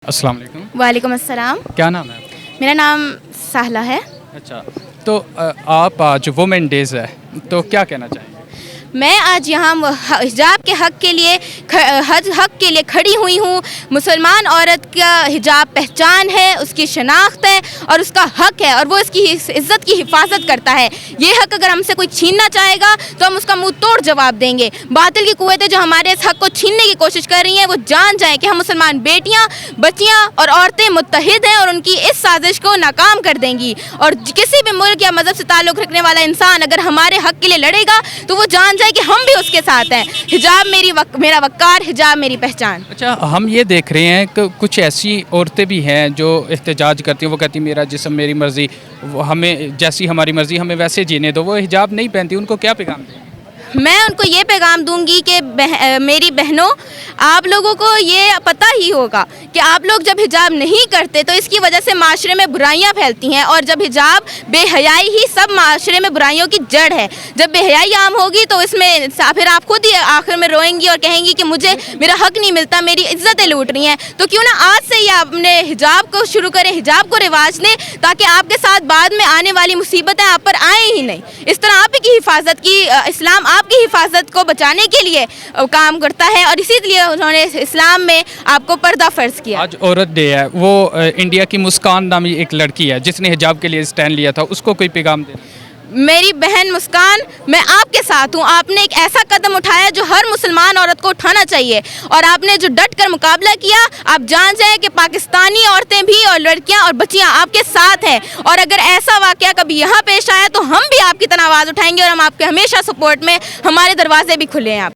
السلام علیکم. وعلیکم السلام. کیا نام ہے آپ کا؟ میرا نام ساحلہ ہے. اچھا، تو آپ آج وومن ڈیز ہے تو کیا کہنا چاہیں گے؟ میں آج یہاں حجاب کے حق کے لیے کھڑی ہوئی ہوں. مسلمان عورت کا حجاب پہچان ہے، اس کی شناخت ہے اور اس کا حق ہے، اور وہ اس کی عزت کی حفاظت کرتا ہے. یہ حق اگر ہم سے کوئی چھیننا چاہے گا تو ہم اس کا منہ توڑ جواب دیں گے. باطل کی قوتیں جو ہمارے اس حق کو چھیننے کی کوشش کر رہی ہیں وہ جان جائیں کہ ہم مسلمان بیٹیاں، بچیاں اور عورتیں متحد ہیں اور ان کی اس سازش کو ناکام کر دیں گی. اور کسی بھی ملک یا مذہب سے تعلق رکھنے والا انسان اگر ہمارے حق کے لیے لڑے گا تو وہ جان جائے کہ ہم بھی اس کے ساتھ ہیں. حجاب میرا وقار، حجاب میری پہچان. اچھا، ہم یہ دیکھ رہے ہیں کہ کچھ ایسی عورتیں بھی ہیں جو احتجاج کرتی ہیں. وہ کہتی ہیں میرا جسم میری مرضی، ہمیں جیسی ہماری مرضی ہمیں ویسے جینے دو. وہ حجاب نہیں پہنتی، ان کو کیا پیغام دیں؟ میں ان کو یہ پیغام دوں گی کہ میری بہنوں، آپ لوگوں کو یہ پتہ ہی ہوگا کہ آپ لوگ جب حجاب نہیں کرتے تو اس کی وجہ سے معاشرے میں برائیاں پھیلتی ہیں، اور جب حجاب بے حیائی ہی سب معاشرے میں برائیوں کی جڑ ہے. جب بے حیائی عام ہوگی تو اس میں پھر آپ خود ہی آخر میں روئیں گی اور کہیں گی کہ مجھے میرا حق نہیں ملتا، میری عزتیں لوٹ رہی ہیں. تو کیوں نہ آج سے ہی آپ نے حجاب کو شروع کریں، حجاب کو رواج دیں، تاکہ آپ کے ساتھ بعد میں آنے والی مصیبتیں آپ پر آئیں ہی نہیں. اس طرح آپ کی حفاظت کی، اسلام آپ کی حفاظت کو بچانے کے لیے کام کرتا ہے، اور اسی لیے انہوں نے اسلام میں آپ کو پردہ فرض کیا. آج عورت ڈے ہے. وہ انڈیا کی مسکان نامی ایک لڑکی ہے جس نے حجاب کے لیے اسٹینڈ لیا تھا، اس کو کوئی پیغام دے؟ میری بہن مسکان، میں آپ کے ساتھ ہوں. آپ نے ایک ایسا قدم اٹھایا جو ہر مسلمان عورت کو اٹھانا چاہیے، اور آپ نے جو ڈٹ کر مقابلہ کیا، آپ جان جائیں کہ پاکستانی عورتیں بھی اور لڑکیاں اور بچیاں آپ کے ساتھ ہیں. اور اگر ایسا واقعہ کبھی یہاں پیش آیا تو ہم بھی آپ کی طرح آواز اٹھائیں گے، اور ہم آپ کے ہمیشہ سپورٹ میں، ہمارے دروازے بھی کھلے ہیں. آپ